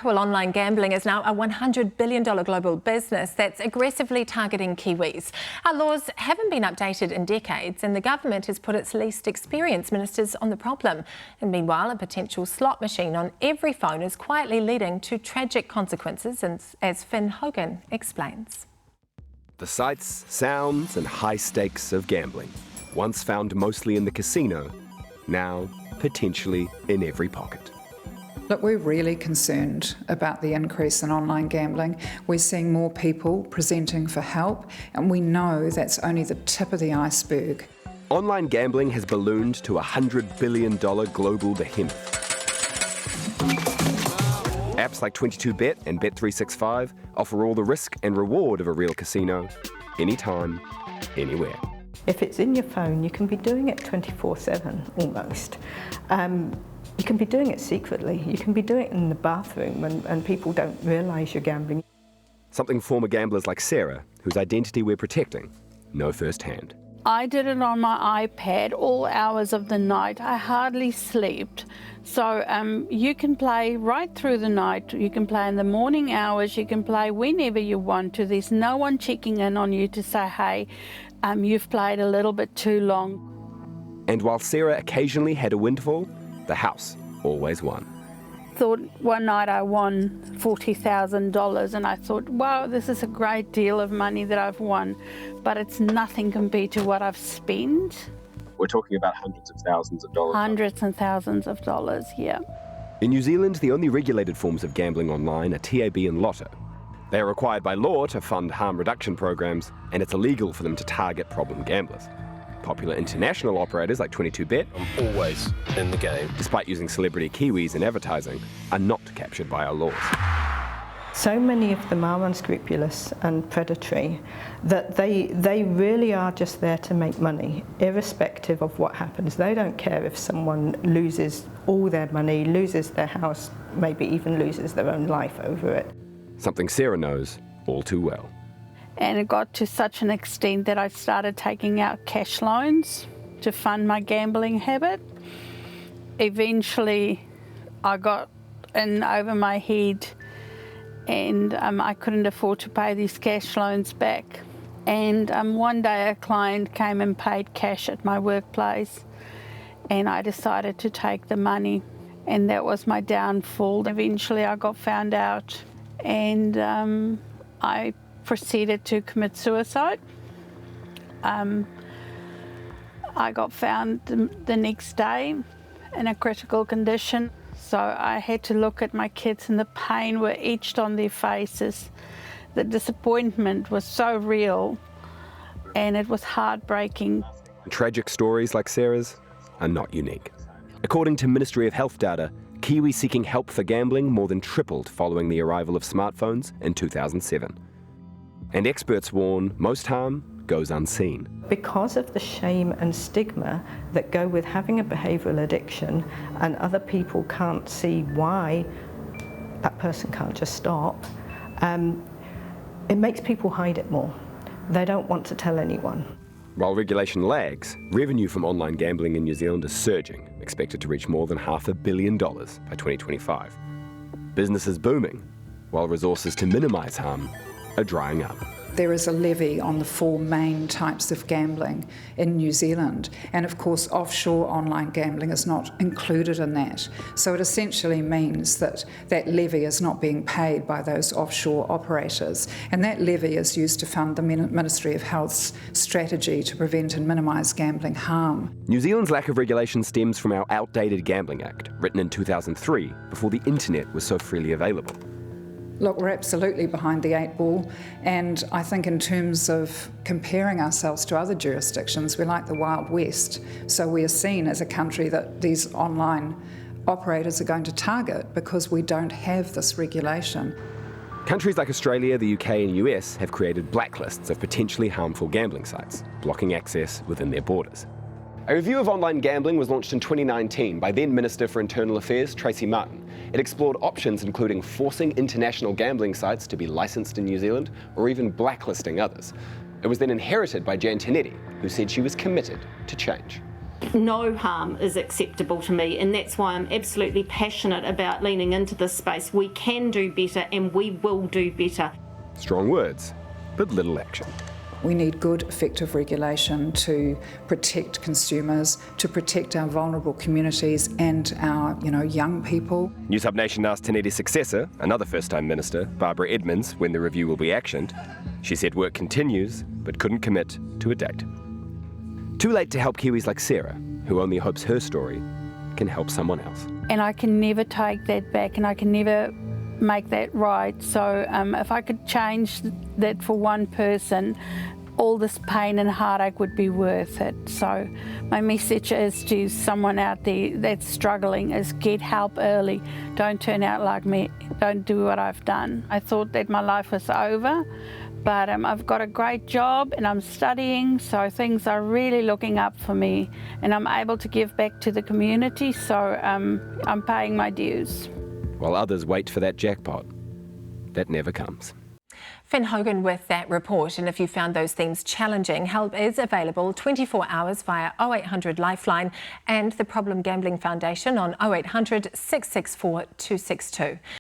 Well, online gambling is now a $100 billion global business that's aggressively targeting Kiwis. Our laws haven't been updated in decades, and the government has put its least experienced ministers on the problem. And meanwhile, a potential slot machine on every phone is quietly leading to tragic consequences, as Finn Hogan explains. The sights, sounds and high stakes of gambling, once found mostly in the casino, now potentially in every pocket. Look, we're really concerned about the increase in online gambling. We're seeing more people presenting for help, and we know that's only the tip of the iceberg. Online gambling has ballooned to a $100 billion global behemoth. Apps like 22Bet and Bet365 offer all the risk and reward of a real casino, anytime, anywhere. If it's in your phone, you can be doing it 24/7 almost. You can be doing it secretly. You can be doing it in the bathroom and people don't realise you're gambling. Something former gamblers like Sarah, whose identity we're protecting, know firsthand. I did it on my iPad all hours of the night. I hardly slept. So you can play right through the night. You can play in the morning hours. You can play whenever you want to. There's no one checking in on you to say, hey, you've played a little bit too long. And while Sarah occasionally had a windfall, the house always won. Thought one night I won $40,000 and I thought, wow, this is a great deal of money that I've won, but it's nothing compared to what I've spent. We're talking about hundreds of thousands of dollars. Hundreds and thousands of dollars, yeah. In New Zealand, the only regulated forms of gambling online are TAB and Lotto. They are required by law to fund harm reduction programs, and it's illegal for them to target problem gamblers. Popular international operators like 22Bet, I'm always in the game, despite using celebrity Kiwis in advertising, are not captured by our laws. So many of them are unscrupulous and predatory that they really are just there to make money, irrespective of what happens. They don't care if someone loses all their money, loses their house, maybe even loses their own life over it. Something Sarah knows all too well. And it got to such an extent that I started taking out cash loans to fund my gambling habit. Eventually, I got in over my head and I couldn't afford to pay these cash loans back. And one day a client came and paid cash at my workplace and I decided to take the money, and that was my downfall. Eventually I got found out and I proceeded to commit suicide. I got found the next day in a critical condition. So I had to look at my kids and the pain were etched on their faces. The disappointment was so real and it was heartbreaking. Tragic stories like Sarah's are not unique. According to Ministry of Health data, Kiwis seeking help for gambling more than tripled following the arrival of smartphones in 2007. And experts warn most harm goes unseen. Because of the shame and stigma that go with having a behavioural addiction, and other people can't see why that person can't just stop, it makes people hide it more. They don't want to tell anyone. While regulation lags, revenue from online gambling in New Zealand is surging, expected to reach more than $500 million by 2025. Business is booming, while resources to minimise harm are drying up. There is a levy on the 4 main types of gambling in New Zealand, and of course offshore online gambling is not included in that. So it essentially means that that levy is not being paid by those offshore operators, and that levy is used to fund the Ministry of Health's strategy to prevent and minimise gambling harm. New Zealand's lack of regulation stems from our outdated Gambling Act, written in 2003, before the internet was so freely available. Look, we're absolutely behind the 8 ball, and I think in terms of comparing ourselves to other jurisdictions, we're like the Wild West. So we are seen as a country that these online operators are going to target because we don't have this regulation. Countries like Australia, the UK and US have created blacklists of potentially harmful gambling sites, blocking access within their borders. A review of online gambling was launched in 2019 by then Minister for Internal Affairs, Tracy Martin. It explored options including forcing international gambling sites to be licensed in New Zealand or even blacklisting others. It was then inherited by Jan Tinetti, who said she was committed to change. No harm is acceptable to me, and that's why I'm absolutely passionate about leaning into this space. We can do better and we will do better. Strong words, but little action. We need good, effective regulation to protect consumers, to protect our vulnerable communities and our, young people. Newshub Nation asked Taniti's successor, another first-time minister, Barbara Edmonds, when the review will be actioned. She said work continues, but couldn't commit to a date. Too late to help Kiwis like Sarah, who only hopes her story can help someone else. And I can never take that back, and I can never make that right. So if I could change that for one person, all this pain and heartache would be worth it. So my message is to someone out there that's struggling is get help early. Don't turn out like me. Don't do what I've done. I thought that my life was over, but I've got a great job and I'm studying, so things are really looking up for me, and I'm able to give back to the community, so I'm paying my dues. While others wait for that jackpot, that never comes. Finn Hogan with that report, and if you found those themes challenging, help is available 24 hours via 0800 Lifeline and the Problem Gambling Foundation on 0800 664 262.